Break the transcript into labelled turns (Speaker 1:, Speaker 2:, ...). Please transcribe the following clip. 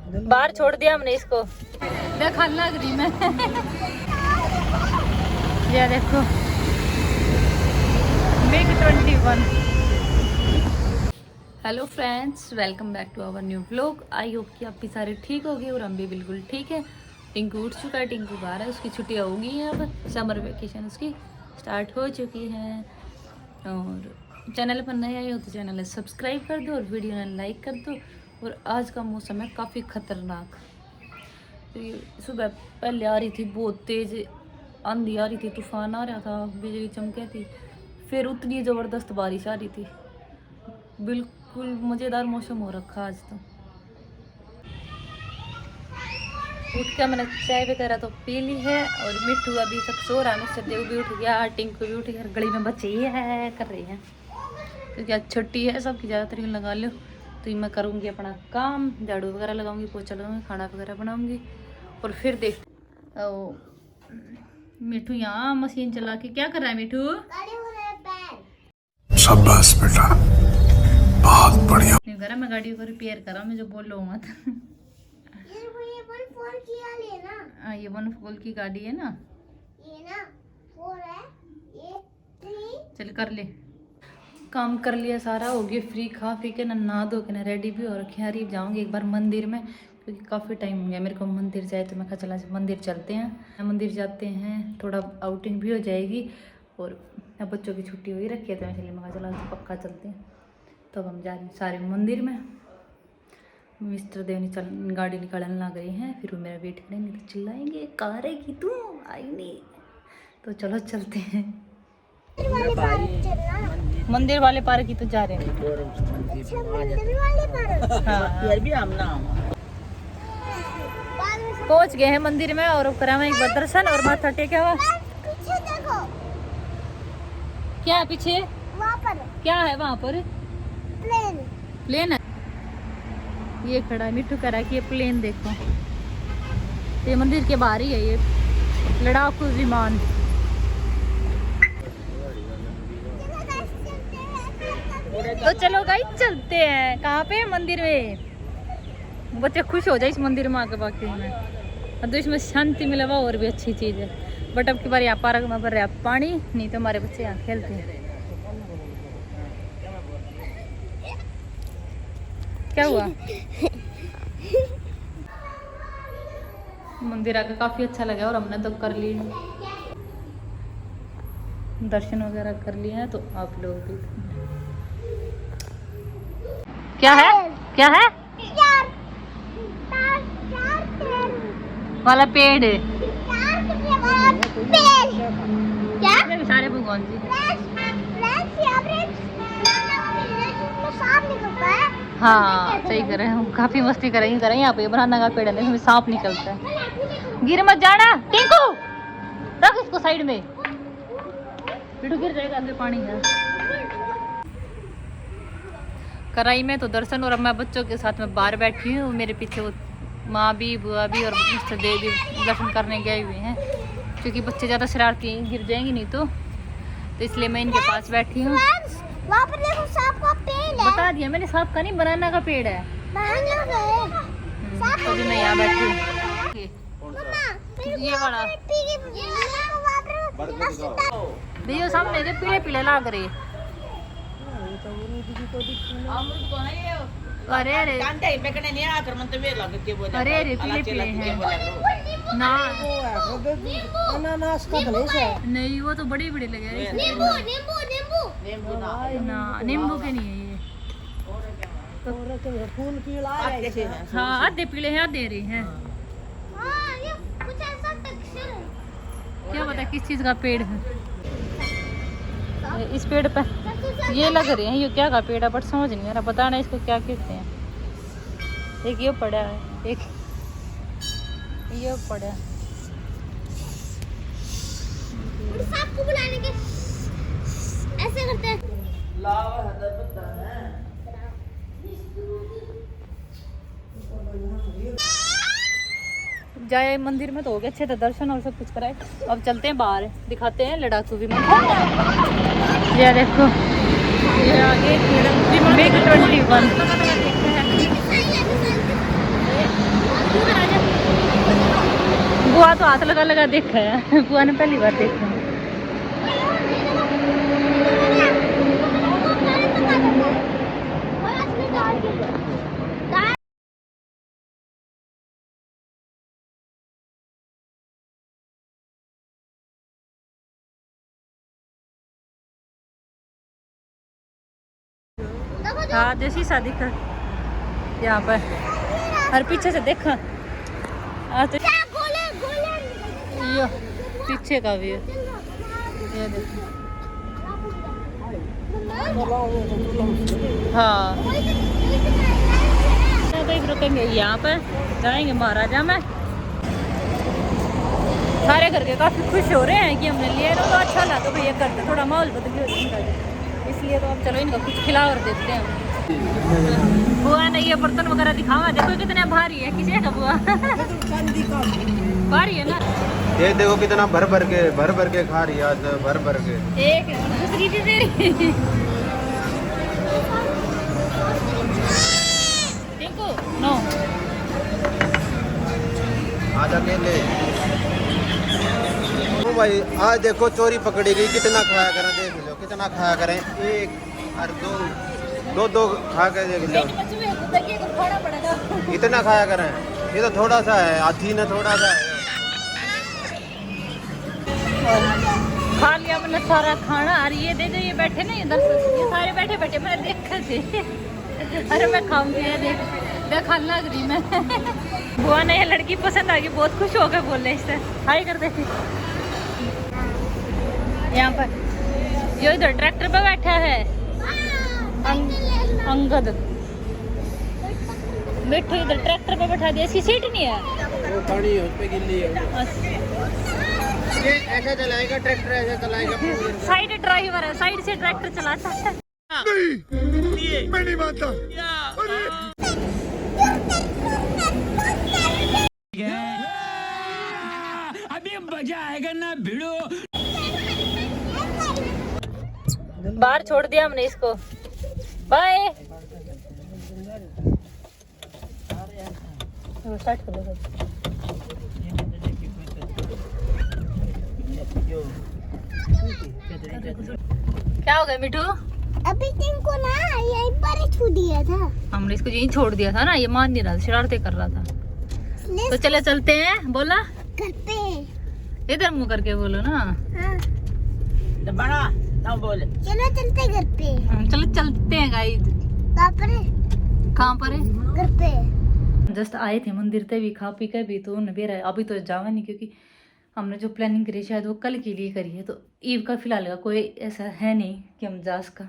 Speaker 1: बाहर छोड़ दिया हमने इसको, देखा लग रही मैं। ये देखो MiG 21। Hello friends, welcome back to our new vlog. I hope कि आप भी सारे ठीक हो गए और हम भी बिल्कुल ठीक है। टिंकू उठ चुका है, टिंकू बाहर है, उसकी छुट्टियाँ हो गई हैं, अब समर वेकेशन उसकी स्टार्ट हो चुकी है। और चैनल पर नए आए हो तो चैनल सब्सक्राइब कर दो और वीडियो ने लाइक कर दो। और आज का मौसम है काफ़ी ख़तरनाक। तो ये सुबह पहले आ रही थी बहुत तेज़ आंधी आ रही थी, तूफान आ रहा था, बिजली चमके थी, फिर उतनी ज़बरदस्त बारिश आ रही थी। बिल्कुल मज़ेदार मौसम हो रखा आज तो। उठ कर मैंने चाय वगैरह तो पी ली है और मिट्टू अभी तक सो रहा है, मुझसे देव भी उठ गया, टिंकू भी उठ गया, गली में बच्चे ही है कर रही हैं क्योंकि आज छुट्टी है सबकी, ज़्यादातर लगा लो। तो मैं करूँगी अपना काम, झाड़ू वगैरह लगाऊंगी, पोछा लगाऊंगी, खाना वगैरह बनाऊंगी और फिर देख। मिठू यहाँ मशीन चला के क्या कर रहा है मिठू?
Speaker 2: शाबाश बेटा, बहुत बढ़िया।
Speaker 1: नहीं कर रहा, मैं गाड़ी को रिपेयर कर रहा हूँ, मैं जो बोल लो मत। हाँ ये 1 की गाड़ी है ना, ये ना 4 है, ये 3। चल कर ले, काम कर लिया सारा, हो गया फ्री, खा पी के ना नहा धो के ना रेडी भी हो रखे हैं। अरे जाऊँगी एक बार मंदिर में क्योंकि काफ़ी टाइम हो गया मेरे को मंदिर जाए, तो मैं कहा चला मंदिर चलते हैं। मंदिर जाते हैं, थोड़ा आउटिंग भी हो जाएगी और अब बच्चों की छुट्टी हो ही रखी है, तो इसलिए मैं कहा चला तो पक्का चलते हैं। तो हम जा रहे हैं सारे मंदिर में। मिस्टर देव ने गाड़ी निकालने लग गई हैं, फिर वो मेरा वेट करेंगे तो चिल्लाएंगे कार है कि तू आई नहीं। तो चलो चलते हैं मंदिर वाले पार्क की, तो जा रहे हैं। पहुंच गए हैं मंदिर में और करा एक बार दर्शन और माथा टेका हुआ। क्या है पीछे? वहाँ पर क्या है? वहाँ पर प्लेन है। ये खड़ा है मिट्टू, कह रहा है कि ये प्लेन देखो, ये मंदिर के बाहर ही है, ये लड़ाकू विमान। तो चलो गाइस चलते हैं। कहाँ पे? मंदिर में। बच्चे खुश हो जाए इस मंदिर में आके, बाकी में तो इसमें शांति मिला हुआ और भी अच्छी चीज़ है। बट अब की बार यहाँ पार्क में भर रहा है पानी, नहीं तो हमारे बच्चे यहाँ खेलते हैं। क्या हुआ? मंदिर आके काफ़ी अच्छा लगा और हमने तो कर ली दर्शन वगैरह कर लिए हैं। तो आप लोग भी क्या है? क्या है वाला पेड़? क्या सारे भगवान जी। हाँ सही कर रहे हैं, काफी मस्ती करेंगे यहाँ पे। बनाना का पेड़ है, इसमें सांप निकलता है। गिर मत जाना टिंकू, रख इसको साइड में, बिटू गिर जाएगा अंदर पानी है। कराई में तो दर्शन, और अब मैं बच्चों के साथ में बाहर बैठी हूँ। मेरे पीछे वो माँ भी, बुआ भी और मिस्टर देव भी दर्शन करने गए हुए हैं क्योंकि बच्चे ज़्यादा शरारती हैं, गिर जाएंगे नहीं तो इसलिए मैं इनके पास बैठी हूँ।
Speaker 3: वहाँ पर देखो सांप का पेड़ है।
Speaker 1: बता दिया मैंने, सांप का नहीं बनाना का पेड़ है। तो भी मैं यहाँ बैठी हूँ। ये वाला भैया सामने के पीले पीले लाग रहे। अरे अरे अरे अरे पीले पीले हैं ना,
Speaker 3: अनानास का गलेश है।
Speaker 1: नहीं वो तो बड़े बड़े लगे हैं। ना नींबू के नहीं है ये,
Speaker 3: फूल पीला है।
Speaker 1: हाँ आधे पीले हैं आधे हरे हैं। क्या पता किस चीज का पेड़ है। इस पेड़ पे ये लग रहे हैं, ये क्या का पेड़ है बट समझ नहीं आ रहा, पता नहीं इसको क्या कहते हैं। एक ये पड़ा है, एक ये पड़ा है।
Speaker 3: सांप को बुलाने के ऐसे करते हैं।
Speaker 1: जाए मंदिर में तो हो गए अच्छे, तो दर्शन और सब कुछ कराए। अब चलते हैं बाहर, दिखाते हैं लड़ाकू विमान। ये देखो ये आगे मिग 21। बुआ तो हाथ लगा लगा देखा है, बुआ ने पहली बार देखा है। हाँ जैसी शादी का यहाँ पर, और पीछे से देखा तो यो पीछे का भी है, ये देखो। हाँ कहीं रुकेंगे यहाँ पर, जाएंगे महाराजा में। सारे घर के काफी खुश हो रहे हैं कि हमने लिया, तो अच्छा लगा भैया करते, थोड़ा माहौल बदल गया इसलिए तो अब चलो इनको कुछ खिला और देते हैं। बुआ ने ये बर्तन वगैरह दिखावा, देखो कितने भारी है, किसी का बुआ भारी है ना।
Speaker 4: ये देखो कितना भर भर के खा रही है आज, भर भर के।
Speaker 1: एक दूसरी भी दे रही नो
Speaker 4: आज अकेले। ओ भाई आज देखो चोरी पकड़ी गई, कितना खाया करें, देख लो कितना खाया करें, एक और दो खा के देख लो, इतना खाया करें। ये तो थोड़ा सा है, हाथी ने थोड़ा सा है।
Speaker 1: खा लिया मैंने सारा खाना, और ये दे दे, ये बैठे ना इधर, ये सारे बैठे बैठे मैंने देखा थे। अरे मैं खाऊंगी, ये देख खाने लग रही मैं। बुआ ने ये लड़की पसंद आ गई, बहुत खुश हो गए, बोले इससे हाई कर देती। यहाँ पर जो इधर ट्रैक्टर पे बैठा है अंगद, मिठू इधर ट्रैक्टर पे बैठा दिया, इसकी सीट नहीं है,
Speaker 4: वो पानी है, उस पे गिल्ली है। ये ऐसे चलाएगा ट्रैक्टर, ऐसे चलाएगा।
Speaker 1: साइड ड्राइवर है, साइड से ट्रैक्टर चलाता है।
Speaker 2: नहीं, मैं नहीं मानता।
Speaker 5: अभी मजा आएगा ना भिड़ो।
Speaker 1: बाहर छोड़ दिया हमने इसको, बाय। स्टार्ट कर दो। क्या हो गया मिठू?
Speaker 3: अभी तुमको ना यहीं पर ही छू दिया था,
Speaker 1: हमने इसको यहीं छोड़ दिया था ना, ये मान नहीं रहा था, शरारतें कर रहा था। तो चले चलते हैं, बोला
Speaker 3: घर पे।
Speaker 1: इधर मुंह करके बोलो ना।
Speaker 3: हाँ
Speaker 5: तो बड़ा ना बोले,
Speaker 3: चलो चलते घर पे।
Speaker 1: चलो चलते हैं गाइस।
Speaker 3: कहाँ पर है?
Speaker 1: कहाँ पर है?
Speaker 3: घर पे।
Speaker 1: जस्ट आए थे मंदिर से भी, खा पी कर भी, तो नबेरा अभी तो जावा नहीं, क्योंकि हमने जो प्लानिंग करी शायद वो कल के लिए करी है, तो ईव का फिलहाल का कोई ऐसा है नहीं कि हम जा सका।